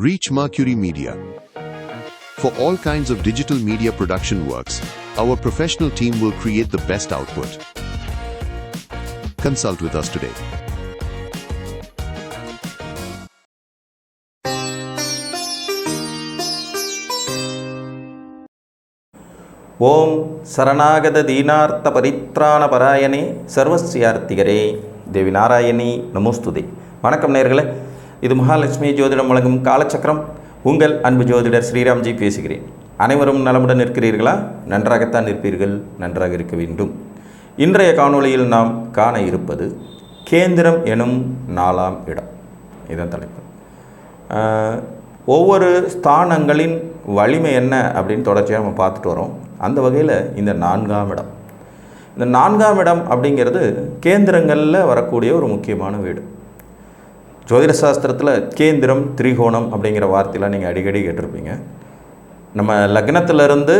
Reach Mercury Media. For all kinds of digital media production works, our professional team will create the best output. Consult with us today. ஓம் சரணாகத தீனார்த்த பரித்ராண பராயணே சர்வஸ்யார்த்திகரே தேவி நாராயணி நமோஸ்துதே. வணக்கம் நேயர்களே, இது மகாலட்சுமி ஜோதிடம் வழங்கும் காலச்சக்கரம். உங்கள் அன்பு ஜோதிடர் ஸ்ரீராம்ஜி பேசுகிறேன். அனைவரும் நலமுடன் இருக்கிறீர்களா? நன்றாகத்தான் இருப்பீர்கள், நன்றாக இருக்க வேண்டும். இன்றைய காணொளியில் நாம் காண இருப்பது கேந்திரம் எனும் 4ஆம் இடம். இதுதான் தலைப்பு. ஒவ்வொரு ஸ்தானங்களின் வலிமை என்ன அப்படின்னு தொடர்ச்சியாக நம்ம பார்த்துட்டு வரோம். அந்த வகையில் இந்த 4ஆம் இடம், இந்த 4ஆம் இடம் அப்படிங்கிறது கேந்திரங்களில் வரக்கூடிய ஒரு முக்கியமான வீடு. ஜோதிட சாஸ்திரத்தில் கேந்திரம், திரிகோணம் அப்படிங்கிற வார்த்தையெல்லாம் நீங்கள் அடிக்கடி கேட்டிருப்பீங்க. நம்ம லக்னத்திலிருந்து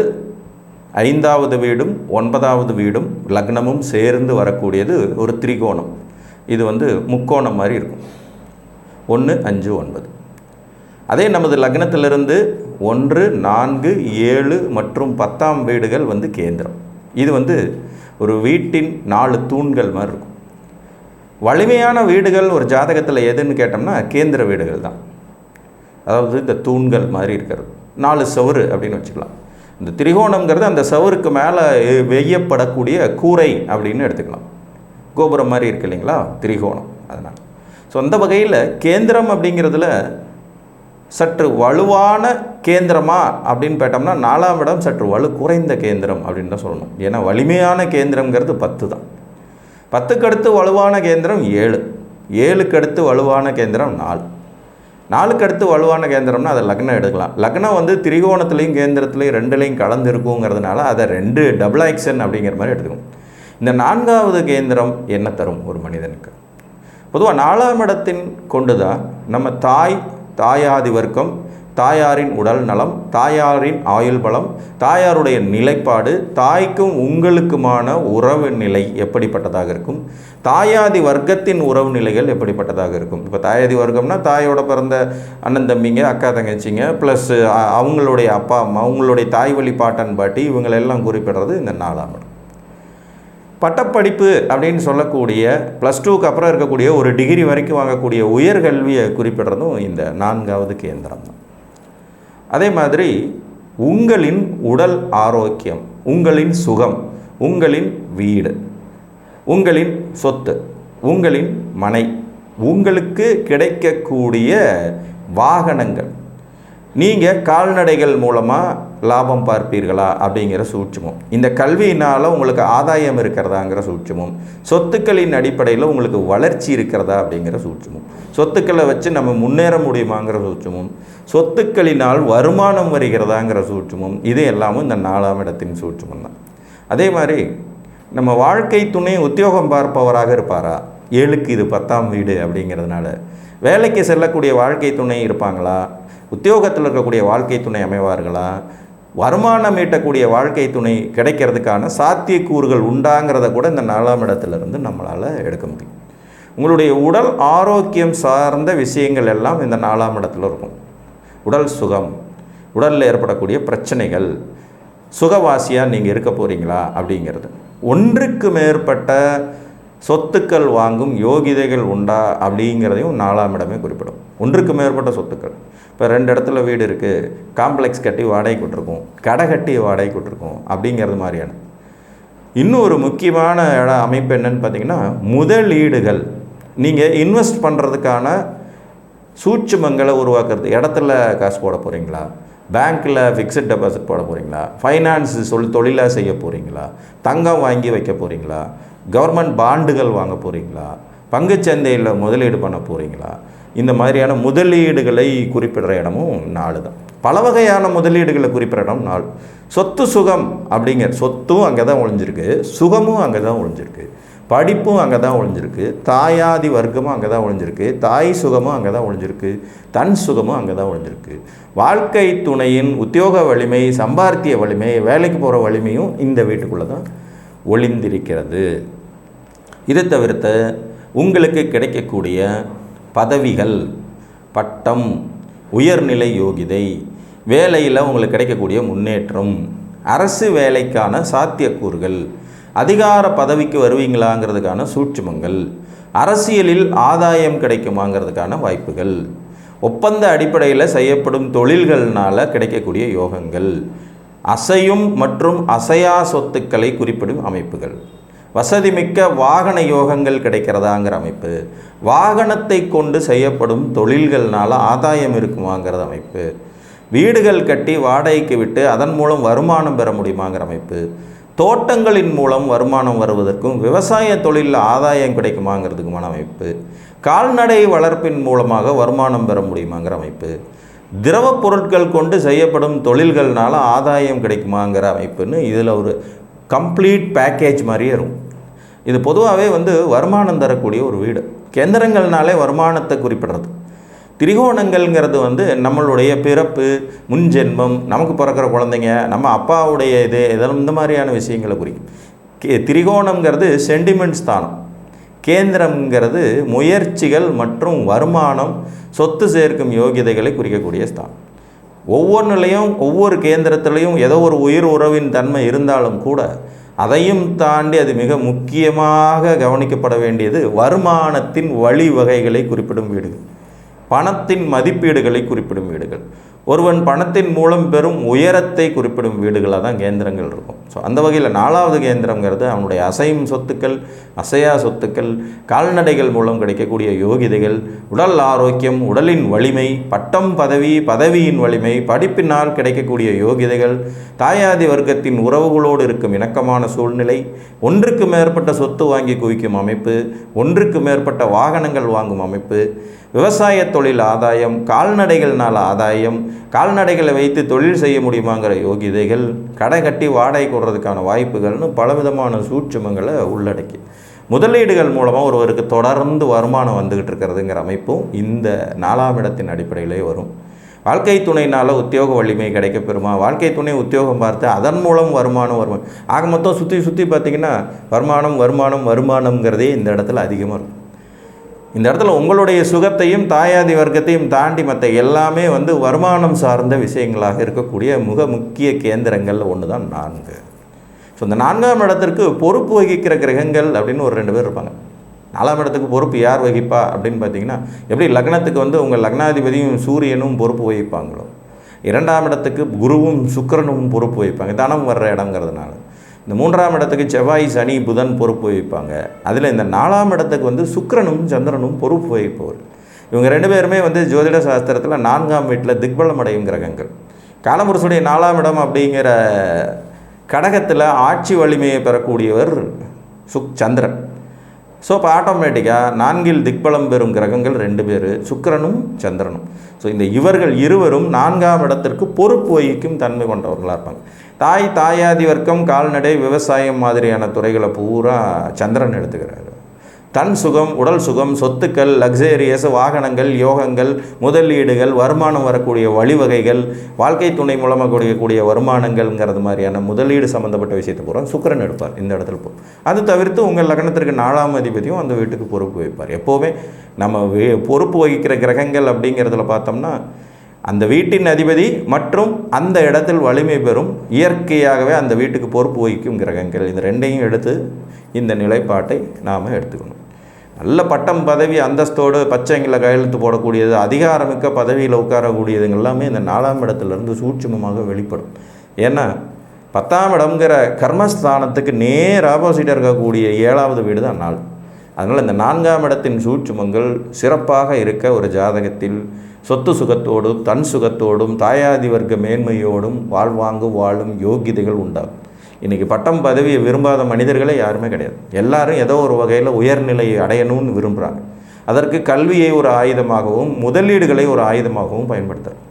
5வது வீடும் 9வது வீடும் லக்னமும் சேர்ந்து வரக்கூடியது ஒரு திரிகோணம். இது முக்கோணம் மாதிரி இருக்கும். 1, 5, 9. அதே நமது லக்னத்திலிருந்து 1, 4, 7 மற்றும் 10ஆம் வீடுகள் கேந்திரம். இது ஒரு வீட்டின் 4 தூண்கள் மாதிரி இருக்கும். வலிமையான வீடுகள் ஒரு ஜாதகத்தில் எதுன்னு கேட்டோம்னா கேந்திர வீடுகள் தான். அதாவது இந்த தூண்கள் மாதிரி இருக்கிறது, 4 சவுறு அப்படின்னு வச்சுக்கலாம். இந்த திரிகோணம்ங்கிறது அந்த சவுருக்கு மேலே வெய்யப்படக்கூடிய கூரை அப்படின்னு எடுத்துக்கலாம். கோபுரம் மாதிரி இருக்கு இல்லைங்களா திரிகோணம், அதனால். ஸோ அந்த வகையில் கேந்திரம் அப்படிங்கிறதுல சற்று வலுவான கேந்திரமா அப்படின்னு கேட்டோம்னா 4ஆம் இடம் சற்று வலு குறைந்த கேந்திரம் அப்படின்னு தான் சொல்லணும். ஏன்னா வலிமையான கேந்திரங்கிறது 10 தான். 10க்கு அடுத்து வலுவான கேந்திரம் 7, 7க்கு அடுத்து வலுவான கேந்திரம் 4, 4க்கு அடுத்து வலுவான கேந்திரம்னா அதை லக்னம் எடுக்கலாம். லக்னம் திரிகோணத்துலேயும் கேந்திரத்துலேயும் 2லையும் கலந்து இருக்குங்கிறதுனால அதை 2 டபுள் ஆக்ஷன் அப்படிங்கிற மாதிரி எடுத்துக்கணும். இந்த 4வது கேந்திரம் என்ன தரும் ஒரு மனிதனுக்கு? பொதுவாக 4ஆம் இடத்தின் கொண்டு தான் நம்ம தாயாதி வர்க்கம், தாயாரின் உடல் நலம், தாயாரின் ஆயுள் பலம், தாயாருடைய நிலைப்பாடு, தாய்க்கும் உங்களுக்குமான உறவு நிலை எப்படிப்பட்டதாக இருக்கும், தாயாதி வர்க்கத்தின் உறவு நிலைகள் எப்படிப்பட்டதாக இருக்கும். இப்போ தாயாதி வர்க்கம்னா தாயோட பிறந்த அண்ணன் தம்பிங்க, அக்கா தங்கச்சிங்க, ப்ளஸ் அவங்களுடைய அப்பா அம்மா, அவங்களுடைய தாய் வழி பாட்டன் பாட்டி, இவங்களெல்லாம் குறிப்பிடுறது இந்த 4ஆம் இடம். பட்டப்படிப்பு அப்படின்னு சொல்லக்கூடிய +2க்கு அப்புறம் இருக்கக்கூடிய ஒரு டிகிரி வரைக்கும் வாங்கக்கூடிய உயர்கல்வியை குறிப்பிடுறதும் இந்த 4வது கேந்திரம் தான். அதே மாதிரி உங்களின் உடல் ஆரோக்கியம், உங்களின் சுகம், உங்களின் வீடு, உங்களின் சொத்து, உங்களின் மனை, உங்களுக்கு கிடைக்கக்கூடிய வாகனங்கள், நீங்கள் கால்நடைகள் மூலமாக லாபம் பார்ப்பீர்களா அப்படிங்கிற சூட்சமும், இந்த கல்வியினால் உங்களுக்கு ஆதாயம் இருக்கிறதாங்கிற சூட்சமும், சொத்துக்களின் அடிப்படையில் உங்களுக்கு வளர்ச்சி இருக்கிறதா அப்படிங்கிற சூட்சமும், சொத்துக்களை வச்சு நம்ம முன்னேற முடியுமாங்கிற சூட்சமும், சொத்துக்களினால் வருமானம் வருகிறதாங்கிற சூட்சமும், இது எல்லாமும் இந்த 4ஆம் இடத்தின் சூட்சமும் தான். அதே மாதிரி நம்ம வாழ்க்கை துணை உத்தியோகம் பார்ப்பவராக இருப்பாரா? 7க்கு இது 10ஆம் வீடு அப்படிங்கிறதுனால வேலைக்கு செல்லக்கூடிய வாழ்க்கை துணை இருப்பாங்களா? உத்தியோகத்தில் இருக்கக்கூடிய வாழ்க்கை துணை அமைவார்களா? வருமானம் ஈட்டக்கூடிய வாழ்க்கை துணை கிடைக்கிறதுக்கான சாத்தியக்கூறுகள் உண்டாங்கிறத கூட இந்த 4ஆம் இடத்துலேருந்து நம்மளால் எடுக்க முடியும். உங்களுடைய உடல் ஆரோக்கியம் சார்ந்த விஷயங்கள் எல்லாம் இந்த 4ஆம் இடத்துல இருக்கும். உடல் சுகம், உடலில் ஏற்படக்கூடிய பிரச்சனைகள், சுகவாசியாக நீங்கள் இருக்க போகிறீங்களா அப்படிங்கிறது. ஒன்றுக்கு மேற்பட்ட சொத்துக்கள் வாங்கும் யோகிதைகள் உண்டா அப்படிங்கிறதையும் 4ஆம் இடமே குறிப்பிடும். ஒன்றுக்கு மேற்பட்ட சொத்துக்கள். இப்போ 2 இடத்துல வீடு இருக்குது, காம்ப்ளெக்ஸ் கட்டி வாடகைக்கு விட்டுருக்கோம், கடை கட்டி வாடகைக்கு விட்டுருக்கோம் அப்படிங்கிறது மாதிரியான. இன்னும் ஒரு முக்கியமான அமைப்பு என்னன்னு பார்த்தீங்கன்னா முதலீடுகள். நீங்கள் இன்வெஸ்ட் பண்ணுறதுக்கான சூட்சுமங்களை உருவாக்குறது. இடத்துல காசு போட போகிறீங்களா? பேங்க்கில் ஃபிக்ஸட் டெபாசிட் போட போகிறீங்களா? ஃபைனான்ஸ் தொழிலாக செய்ய போகிறீங்களா? தங்கம் வாங்கி வைக்க போகிறீங்களா? கவர்மெண்ட் பாண்டுகள் வாங்க போகிறீங்களா? பங்குச்சந்தையில் முதலீடு பண்ண போகிறீங்களா? இந்த மாதிரியான முதலீடுகளை குறிப்பிடுற இடமும் 4 தான். பல வகையான முதலீடுகளை குறிப்பிட்ற இடம் 4. சொத்து சுகம் அப்படிங்கிற சொத்தும் அங்கே தான் ஒழிஞ்சிருக்கு, சுகமும் அங்கே தான் ஒழிஞ்சிருக்கு, படிப்பும் அங்கே தான் ஒழிஞ்சிருக்கு, தாயாதி வர்க்கமும் அங்கே தான் ஒழிஞ்சிருக்கு, தாய் சுகமும் அங்கே தான் ஒழிஞ்சிருக்கு, தன் சுகமும் அங்கே தான் ஒழிஞ்சிருக்கு. வாழ்க்கை துணையின் உத்தியோக வலிமை, சம்பாத்திய வலிமை, வேலைக்கு போகிற வலிமையும் இந்த வீட்டுக்குள்ளே தான் ஒளிந்திருக்கிறது. இதை தவிர்த்து உங்களுக்கு கிடைக்கக்கூடிய பதவிகள், பட்டம், உயர்நிலை யோகிதை, வேலையில் உங்களுக்கு கிடைக்கக்கூடிய முன்னேற்றம், அரசு வேலைக்கான சாத்தியக்கூறுகள், அதிகார பதவிக்கு வருவீங்களாங்கிறதுக்கான சூட்சுமங்கள், அரசியலில் ஆதாயம் கிடைக்குமாங்கிறதுக்கான வாய்ப்புகள், ஒப்பந்த அடிப்படையில் செய்யப்படும் தொழில்கள்னால் கிடைக்கக்கூடிய யோகங்கள், அசையும் மற்றும் அசையா சொத்துக்களை குறிப்பிடும் அமைப்புகள், வசதிமிக்க வாகன யோகங்கள் கிடைக்கிறதாங்கிற அமைப்பு, வாகனத்தை கொண்டு செய்யப்படும் தொழில்கள்னால் ஆதாயம் இருக்குமாங்கிறது அமைப்பு, வீடுகள் கட்டி வாடகைக்கு விட்டு அதன் மூலம் வருமானம் பெற முடியுமாங்கிற அமைப்பு, தோட்டங்களின் மூலம் வருமானம் வருவதற்கும் விவசாய தொழிலில் ஆதாயம் கிடைக்குமாங்கிறதுக்குமான அமைப்பு, கால்நடை வளர்ப்பின் மூலமாக வருமானம் பெற முடியுமாங்கிற அமைப்பு, திரவ பொருட்கள் கொண்டு செய்யப்படும் தொழில்கள்னால ஆதாயம் கிடைக்குமாங்கிற அமைப்புன்னு இதில் ஒரு கம்ப்ளீட் பேக்கேஜ் மாதிரியே இருக்கும். இது பொதுவாகவே வருமானம் தரக்கூடிய ஒரு வீடு. கேந்திரங்கள்னாலே வருமானத்தை குறிப்பிடுறது. திரிகோணங்கள்ங்கிறது நம்மளுடைய பிறப்பு, முன்ஜென்மம், நமக்கு பிறக்கிற குழந்தைங்க, நம்ம அப்பாவுடைய இதெல்லாம் இந்த மாதிரியான விஷயங்களை குறிக்கும். திரிகோணங்கிறது சென்டிமெண்ட் ஸ்தானம். கேந்திரங்கிறது முயற்சிகள் மற்றும் வருமானம், சொத்து சேர்க்கும் யோகியதைகளை குறிக்கக்கூடிய ஸ்தானம். ஒவ்வொன்றுலையும் ஒவ்வொரு கேந்திரத்திலையும் ஏதோ ஒரு உயிர் உறவின் தன்மை இருந்தாலும் கூட அதையும் தாண்டி அது மிக முக்கியமாக கவனிக்கப்பட வேண்டியது வருமானத்தின் வழிவகைகளை குறிப்பிடும் வீடுகள், பணத்தின் மதிப்பீடுகளை குறிப்பிடும் வீடுகள், ஒருவன் பணத்தின் மூலம் பெறும் உயரத்தை குறிப்பிடும் வீடுகளாக தான் கேந்திரங்கள் இருக்கும். ஸோ அந்த வகையில் 4வது கேந்திரங்கிறது அவனுடைய அசையும் சொத்துக்கள், அசையா சொத்துக்கள், கால்நடைகள் மூலம் கிடைக்கக்கூடிய யோகிதைகள், உடல் ஆரோக்கியம், உடலின் வலிமை, பட்டம் பதவி, பதவியின் வலிமை, படிப்பினால் கிடைக்கக்கூடிய யோகிதைகள், தாயாதி வர்க்கத்தின் உறவுகளோடு இருக்கும் இணக்கமான சூழ்நிலை, ஒன்றுக்கு மேற்பட்ட சொத்து வாங்கி குவிக்கும் அமைப்பு, ஒன்றுக்கு மேற்பட்ட வாகனங்கள் வாங்கும் அமைப்பு, விவசாய தொழில் ஆதாயம், கால்நடைகள்னால் ஆதாயம், கால்நடைகளை வைத்து தொழில் செய்ய முடியுமாங்கிற யோகிதைகள், கடை கட்டி வாடகை கொடுறதுக்கான வாய்ப்புகள்னு பலவிதமான சூட்சுமங்களை உள்ளடக்கி முதலீடுகள் மூலமாக ஒருவருக்கு தொடர்ந்து வருமானம் வந்துக்கிட்டு இருக்கிறதுங்கிற அமைப்பும் இந்த 4ஆம் இடத்தின் அடிப்படையிலே வரும். வாழ்க்கை துணையினால் உத்தியோக வலிமை கிடைக்க பெறுமா, வாழ்க்கை துணை உத்தியோகம் பார்த்து அதன் மூலம் வருமானம் ஆக மொத்தம் சுற்றி பார்த்திங்கன்னா வருமானம்ங்கிறதே இந்த இடத்துல அதிகமாக இருக்கும். இந்த இடத்துல உங்களுடைய சுகத்தையும் தாயாதி வர்க்கத்தையும் தாண்டி மற்ற எல்லாமே வருமானம் சார்ந்த விஷயங்களாக இருக்கக்கூடிய மிக முக்கிய கேந்திரங்கள் ஒன்று தான் 4. ஸோ இந்த 4ஆம் இடத்திற்கு பொறுப்பு வகிக்கிற கிரகங்கள் அப்படின்னு ஒரு 2 பேர் இருப்பாங்க. 4ஆம் இடத்துக்கு பொறுப்பு யார் வகிப்பா அப்படின்னு பார்த்தீங்கன்னா, எப்படி லக்னத்துக்கு உங்கள் லக்னாதிபதியும் சூரியனும் பொறுப்பு வகிப்பாங்களோ, 2ஆம் இடத்துக்கு குருவும் சுக்கிரனும் பொறுப்பு வகிப்பாங்க, தனம் வர்ற இடங்கிறதுனால. இந்த 3ஆம் இடத்துக்கு செவ்வாய், சனி, புதன் பொறுப்பு வகிப்பாங்க. அதில் இந்த 4ஆம் இடத்துக்கு சுக்கிரனும் சந்திரனும் பொறுப்பு வகிப்பவர். இவங்க 2 பேருமே ஜோதிட சாஸ்திரத்தில் 4ஆம் வீட்டில் திக்பலம் அடையும் கிரகங்கள். காலபுருஷனுடைய 4ஆம் இடம் அப்படிங்கிற கடகத்தில் ஆட்சி வலிமையை பெறக்கூடியவர் சந்திரன். ஸோ இப்போ ஆட்டோமேட்டிக்காக 4இல் திக்பலம் பெறும் கிரகங்கள் 2 பேர், சுக்கிரனும் சந்திரனும். ஸோ இவர்கள் இருவரும் 4ஆம் இடத்திற்கு பொறுப்பு வகிக்கும் தன்மை கொண்டவர்களாக இருப்பாங்க. தாயாதி வர்க்கம், கால்நடை, விவசாயம் மாதிரியான துறைகளை பூரா சந்திரன் எடுத்துக்கிறாரு. தன் சுகம், உடல் சுகம், சொத்துக்கள், லக்ஸேரியஸ், வாகனங்கள், யோகங்கள், முதலீடுகள், வருமானம் வரக்கூடிய வழிவகைகள், வாழ்க்கை துணை மூலமாக கொடுக்கக்கூடிய வருமானங்கள்ங்கிறது மாதிரியான முதலீடு சம்மந்தப்பட்ட விஷயத்தை பூரா சுக்கிரன் எடுப்பார் இந்த இடத்துல. அது தவிர்த்து உங்கள் லக்னத்திற்கு 4ஆம் அதிபதியும் அந்த வீட்டுக்கு பொறுப்பு வைப்பார். எப்போவுமே நம்ம பொறுப்பு வகிக்கிற கிரகங்கள் அப்படிங்கிறதுல பார்த்தோம்னா அந்த வீட்டின் அதிபதி மற்றும் அந்த இடத்தில் வலிமை பெறும் இயற்கையாகவே அந்த வீட்டுக்கு பொறுப்பு வகிக்கும் கிரகங்கள், இந்த 2ஐயும் எடுத்து இந்த நிலைப்பாட்டை நாம் எடுத்துக்கணும். நல்ல பட்டம், பதவி, அந்தஸ்தோடு பச்சைங்களை கையெழுத்து போடக்கூடியது, அதிகாரமிக்க பதவியில் உட்காரக்கூடியதுங்க எல்லாமே இந்த 4ஆம் இடத்துலேருந்து சூட்சுமமாக வெளிப்படும். ஏன்னா 10ஆம் இடம்ங்கிற கர்மஸ்தானத்துக்கு நேர் ஆப்போசிட்டாக இருக்கக்கூடிய 7வது வீடு தான் 4. அதனால் இந்த 4ஆம் இடத்தின் சூட்சுமங்கள் சிறப்பாக இருக்க ஒரு ஜாதகத்தில் சொத்து சுகத்தோடும், தன் சுகத்தோடும், தாயாதி வர்க்க மேன்மையோடும் வாழும் யோகிதைகள் உண்டாகும். இன்றைக்கி பட்டம் பதவியை விரும்பாத மனிதர்களே யாருமே கிடையாது. எல்லாரும் ஏதோ ஒரு வகையில் உயர்நிலையை அடையணும்னு விரும்புகிறாங்க. அதற்கு கல்வியை ஒரு ஆயுதமாகவும், முதலீடுகளை ஒரு ஆயுதமாகவும் பயன்படுத்துகிறாங்க.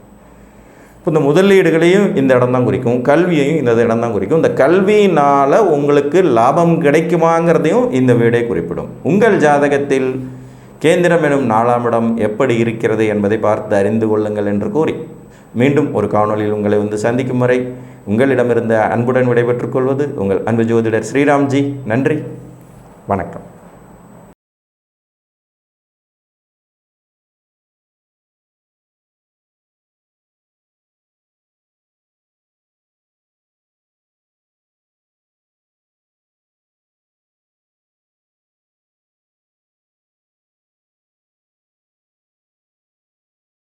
இப்போ இந்த முதலீடுகளையும் இந்த இடம் தான் குறிக்கும், கல்வியையும் இந்த இடம் தான் குறிக்கும். இந்த கல்வியினால் உங்களுக்கு லாபம் கிடைக்குமாங்கிறதையும் இந்த வீடே குறிப்பிடும். உங்கள் ஜாதகத்தில் கேந்திரம் எனும் 4ஆம் இடம் எப்படி இருக்கிறது என்பதை பார்த்து அறிந்து கொள்ளுங்கள் என்று கூறி மீண்டும் ஒரு காணொளியில் உங்களை சந்திக்கும் வரை உங்களிடமிருந்த அன்புடன் விடைபெற்றுக் கொள்வது உங்கள் அன்பு ஜோதிடர் ஸ்ரீராம்ஜி. நன்றி, வணக்கம்.